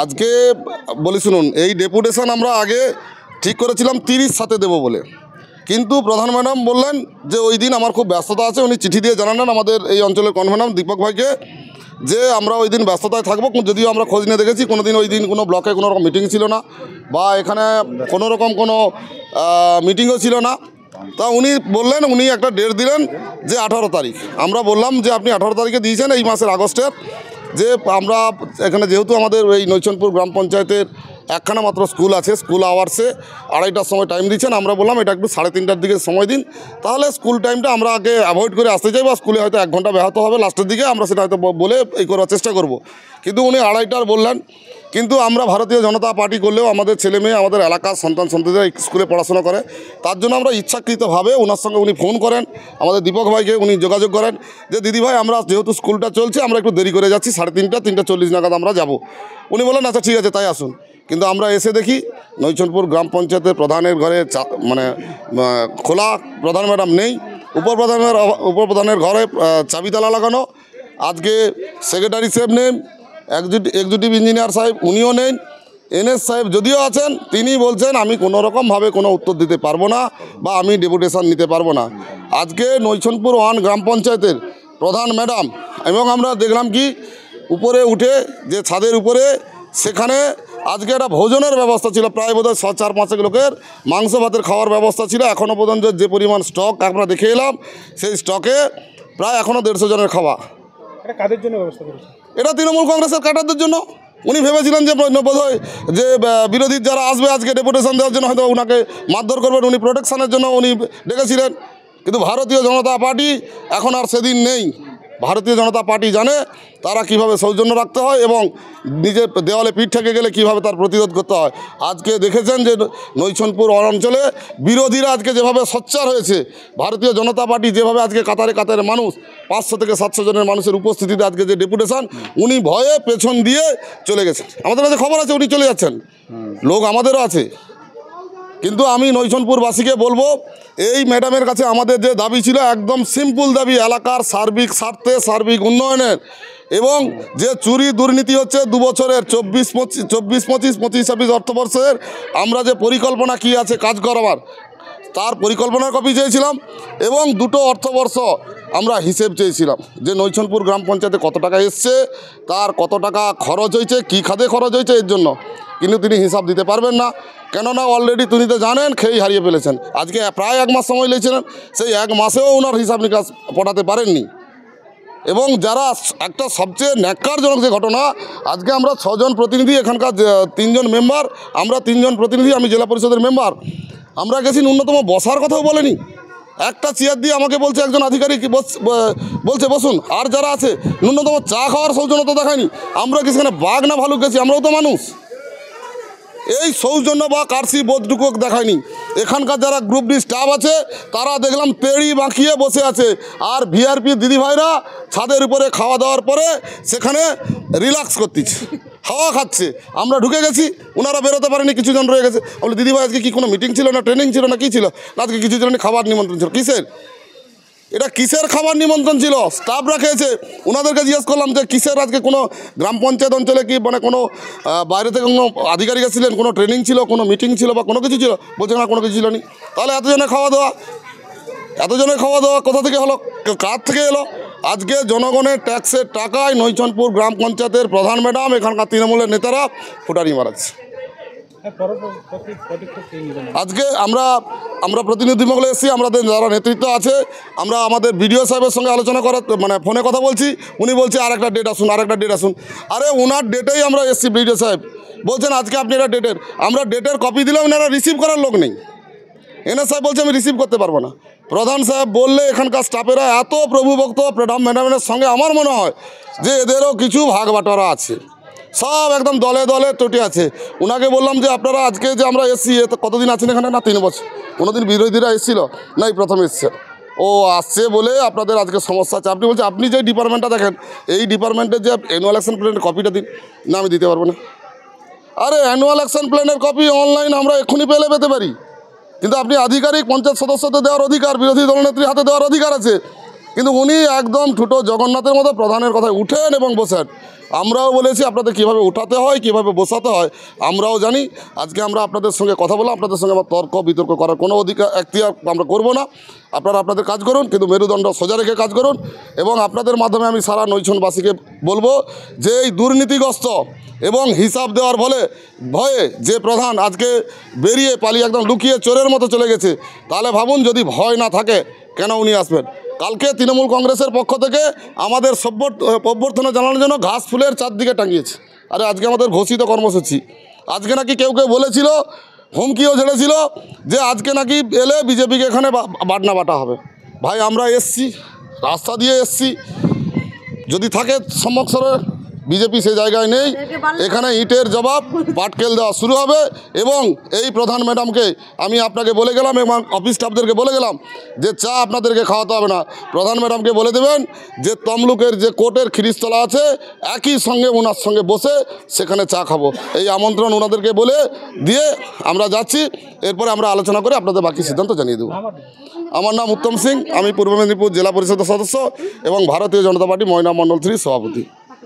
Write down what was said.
আজকে বলি শুনুন, এই ডেপুটেশন আমরা আগে ঠিক করেছিলাম 30 দেবো বলে, কিন্তু প্রধান ম্যাডাম বললেন যে ওই দিন আমার খুব ব্যস্ততা আছে। উনি চিঠি দিয়ে জানালেন আমাদের এই অঞ্চলের কনভেনর দীপক ভাইকে যে আমরা ওই দিন ব্যস্ততায় থাকবো। যদিও আমরা খোঁজ নিয়ে দেখেছি কোনো দিন ওই দিন কোনো ব্লকে কোনো রকম মিটিং ছিল না, বা এখানে কোনো রকম কোনো মিটিংও ছিল না। তা উনি বললেন, উনি একটা ডেট দিলেন যে 18 তারিখ। আমরা বললাম যে আপনি 18 তারিখে দিয়েছেন এই মাসের আগস্টের, যে আমরা এখানে যেহেতু আমাদের এই নৈচনপুর গ্রাম পঞ্চায়েতের একখানা মাত্র স্কুল আছে, স্কুল আওয়ার্সে 2:30টার সময় টাইম দিচ্ছেন। আমরা বললাম এটা একটু 3:30টার দিকে সময় দিন, তাহলে স্কুল টাইমটা আমরা আগে অ্যাভয়েড করে আসতে চাই, বা স্কুলে হয়তো 1 ঘন্টা ব্যাহত হবে লাস্টের দিকে, আমরা সেটা হয়তো বলে এই করার চেষ্টা করব। কিন্তু উনি 2:30টার বললেন। কিন্তু আমরা ভারতীয় জনতা পার্টি করলেও আমাদের ছেলে মেয়ে, আমাদের এলাকার সন্তান সন্ততিরা স্কুলে পড়াশোনা করে, তার জন্য আমরা ইচ্ছাকৃতভাবে ওনার সঙ্গে উনি ফোন করেন, আমাদের দীপক ভাইকে উনি যোগাযোগ করেন যে দিদি ভাই আমরা যেহেতু স্কুলটা চলছে আমরা একটু দেরি করে যাচ্ছি, 3:30 নাগাদ আমরা যাব। উনি বলেন আচ্ছা ঠিক আছে তাই আসুন। কিন্তু আমরা এসে দেখি নৈচনপুর গ্রাম পঞ্চায়েতের প্রধানের ঘরে মানে খোলা, প্রধান ম্যাডাম নেই, উপপ্রধানের ঘরে চাবি তালা লাগানো। আজকে সেক্রেটারি সাহেব নেই, এক্সিকিউটিভ ইঞ্জিনিয়ার সাহেব উনিও নেই, এনএস সাহেব যদিও আছেন তিনি বলছেন আমি কোনো রকমভাবে কোনো উত্তর দিতে পারবো না, বা আমি ডেপুটেশন নিতে পারবো না। আজকে নৈচনপুর 1 গ্রাম পঞ্চায়েতের প্রধান ম্যাডাম, এবং আমরা দেখলাম কি উপরে উঠে যে ছাদের উপরে সেখানে আজকে একটা ভোজনের ব্যবস্থা ছিল, প্রায় বোধহয় 4-5 লোকের মাংস ভাতের খাওয়ার ব্যবস্থা ছিল। এখনও পর্যন্ত যে পরিমাণ স্টক আমরা দেখে এলাম, সেই স্টকে প্রায় এখনও 150 জনের খাওয়া। এটা কাদের জন্য ব্যবস্থা করেছে? এটা তৃণমূল কংগ্রেসের ক্যাডারদের জন্য। উনি ভেবেছিলেন যে বোধহয় যে বিরোধী যারা আসবে আজকে ডেপুটেশন দেওয়ার জন্য হয়তো ওনাকে মারধর করবেন, উনি প্রোটেকশনের জন্য উনি ডেকেছিলেন। কিন্তু ভারতীয় জনতা পার্টি এখন আর সেদিন নেই। ভারতীয় জনতা পার্টি জানে তারা কিভাবে সৌজন্য রাখতে হয় এবং নিজের দেওয়ালে পিঠ ঠেকে গেলে কিভাবে তার প্রতিরোধ করতে হয়। আজকে দেখেছেন যে নৈচনপুর অঞ্চলে বিরোধীরা আজকে যেভাবে সোচ্চার হয়েছে, ভারতীয় জনতা পার্টি যেভাবে আজকে কাতারে কাতারে মানুষ 500 থেকে 700 জনের মানুষের উপস্থিতিতে আজকে যে ডেপুটেশন, উনি ভয়ে পেছন দিয়ে চলে গেছেন। আমাদের কাছে খবর আছে উনি চলে যাচ্ছেন, লোক আমাদেরও আছে। কিন্তু আমি নৈচনপুরবাসীকে বলবো, এই ম্যাডামের কাছে আমাদের যে দাবি ছিল একদম সিম্পল দাবি, এলাকার সার্বিক স্বার্থে, সার্বিক উন্নয়নের, এবং যে চুরি দুর্নীতি হচ্ছে 2 বছরের 24-25 অর্থবর্ষের আমরা যে পরিকল্পনা কি আছে কাজ করাবার, তার পরিকল্পনার কপি চেয়েছিলাম, এবং 2টো অর্থবর্ষ আমরা হিসেব চেয়েছিলাম যে নৈচনপুর গ্রাম পঞ্চায়েতে কত টাকা এসছে, তার কত টাকা খরচ হয়েছে, কী খাতে খরচ হয়েছে এর জন্য। কিন্তু তিনি হিসাব দিতে পারবেন না, কেননা অলরেডি তিনি তো জানেন খেয়েই হারিয়ে ফেলেছেন। আজকে প্রায় 1 মাস সময় লেগেছিলেন, সেই 1 মাসেও ওনার হিসাব নিকাশ পড়াতে পারেননি। এবং যারা একটা সবচেয়ে ন্যাক্কারজনক যে ঘটনা, আজকে আমরা 6 জন প্রতিনিধি, এখানকার 3 জন মেম্বার, আমরা 3 জন প্রতিনিধি, আমি জেলা পরিষদের মেম্বার, আমরা গেছি, ন্যূনতম বসার কথাও বলেনি। একটা চেয়ার দিয়ে আমাকে বলছে একজন আধিকারিক বলছে বসুন, আর যারা আছে ন্যূনতম চা খাওয়ার সৌজন্যতা দেখায়নি। আমরা কি সেখানে বাঘ না ভালুক গেছি? আমরাও তো মানুষ। এই সৌজন্য বা কার্সি বোধটুকু দেখায়নি। এখানকার যারা গ্রুপ ডি স্টাফ আছে তারা দেখলাম পেড়ি বাঁকিয়ে বসে আছে, আর ভিআরপি দিদিভাইরা ছাদের উপরে খাওয়া দাওয়ার পরে সেখানে রিল্যাক্স করতেছে, হাওয়া খাচ্ছে। আমরা ঢুকে গেছি, ওনারা বেরোতে পারেনি, কিছু জন রয়ে গেছে। বলে দিদিভাই আজকে কি কোনো মিটিং ছিল না, ট্রেনিং ছিল না, কী ছিল? আজকে কিছু জন খাবার নিমন্ত্রণ ছিল। কিসের? এটা কিসের খাবার নিমন্ত্রণ ছিল? স্টাফরা খেয়েছে। ওনাদেরকে জিজ্ঞেস করলাম যে কিসের আজকে কোনো গ্রাম পঞ্চায়েত অঞ্চলে কি মানে কোনো বাইরে থেকে কোনো আধিকারিক এসেছিলেন, কোনো ট্রেনিং ছিল, কোনো মিটিং ছিল বা কোনো কিছু ছিল? বলছে না, কোনো কিছু ছিল নি। তাহলে এতজনের খাওয়া দাওয়া কোথা থেকে হলো, কার থেকে এলো? আজকে জনগণের ট্যাক্সের টাকায় নৈচনপুর গ্রাম পঞ্চায়েতের প্রধান ম্যাডাম, এখানকার তৃণমূলের নেতারা ফুটানি মারাচ্ছে। আজকে আমরা প্রতিনিধি মহলে এসেছি, আমাদের যারা নেতৃত্ব আছে, আমরা আমাদের বিডিও সাহেবের সঙ্গে আলোচনা করার মানে ফোনে কথা বলছি। উনি বলছে আরেকটা ডেট আসুন। আরে ওনার ডেটেই আমরা এসেছি। বিডিও সাহেব বলছেন আজকে আপনি এটা ডেটের, আমরা ডেটের কপি দিলে ওনারা রিসিভ করার লোক নেই। এনএস সাহেব বলছে আমি রিসিভ করতে পারবো না। প্রধান সাহেব বললে এখানকার স্টাফেরা এত প্রভুভক্ত ম্যাডামের সঙ্গে, আমার মনে হয় যে এদেরও কিছু ভাগ বাটোয়ারা আছে, সব একদম দলে দলে টুটে আছে। ওনাকে বললাম যে আপনারা আজকে যে আমরা এসছি কতদিন আছেন এখানে? না 3 বছর। কোনোদিন বিরোধীরা এসেছিল না, এই প্রথম এসছে। ও আসছে বলে আপনাদের আজকে সমস্যা আছে। আপনি বলছেন আপনি যে ডিপার্টমেন্টটা দেখেন, এই ডিপার্টমেন্টের যে অ্যানুয়াল অ্যাকশন প্ল্যানের কপিটা দিন। না, আমি দিতে পারবো না। আরে অ্যানুয়াল অ্যাকশন প্ল্যানের কপি অনলাইন আমরা এক্ষুনি পেতে পারি, কিন্তু আপনি আধিকারিক পঞ্চায়েত সদস্যদের দেওয়ার অধিকার, বিরোধী দলনেত্রীর হাতে দেওয়ার অধিকার আছে। কিন্তু উনি একদম ঠুটো জগন্নাথের মতো প্রধানের কথায় উঠেন এবং বসেন। আমরাও বলেছি আপনাদের কীভাবে উঠাতে হয়, কীভাবে বসাতে হয় আমরাও জানি। আজকে আমরা আপনাদের সঙ্গে কথা বললাম, আপনাদের সঙ্গে আমার তর্ক বিতর্ক করার কোনো এখতিয়ার আমরা করব না। আপনারা আপনাদের কাজ করুন, কিন্তু মেরুদণ্ড সোজা রেখে কাজ করুন। এবং আপনাদের মাধ্যমে আমি সারা নৈছনবাসীকে বলবো যে এই দুর্নীতিগ্রস্ত এবং হিসাব দেওয়ার ভয়ে যে প্রধান আজকে বেরিয়ে পালিয়ে একদম লুকিয়ে চোরের মতো চলে গেছে, তাহলে ভাবুন যদি ভয় না থাকে কেন উনি আসবেন। কালকে তৃণমূল কংগ্রেসের পক্ষ থেকে আমাদের অভ্যর্থনা জানানোর জন্য ঘাস ফুলের চারদিকে টাঙিয়েছে। আরে আজকে আমাদের ঘোষিত কর্মসূচি। আজকে নাকি কেউ বলেছিল, হুমকিও ঝেড়েছিল যে আজকে নাকি এলে বিজেপিকে এখানে বাটনা বাটা হবে। ভাই আমরা এসছি, রাস্তা দিয়ে এসছি, যদি থাকে সমক্ষরে বিজেপি সে জায়গায় নেই। এখানে ইটের জবাব পাটকেল দেওয়া শুরু হবে। এবং এই প্রধান ম্যাডামকে আমি আপনাকে বলে গেলাম এবং অফিস স্টাফদেরকে বলে গেলাম যে চা আপনাদেরকে খাওয়াতে হবে না। প্রধান ম্যাডামকে বলে দেবেন যে তমলুকের যে কোর্টের খিরিস্তলা আছে একই সঙ্গে ওনার সঙ্গে বসে সেখানে চা খাবো, এই আমন্ত্রণ ওনাদেরকে বলে দিয়ে আমরা যাচ্ছি। এরপরে আমরা আলোচনা করে আপনাদের বাকি সিদ্ধান্ত জানিয়ে দেবো। আমার নাম উত্তম সিং, আমি পূর্ব মেদিনীপুর জেলা পরিষদের সদস্য এবং ভারতীয় জনতা পার্টি ময়না মণ্ডল 3 সভাপতি।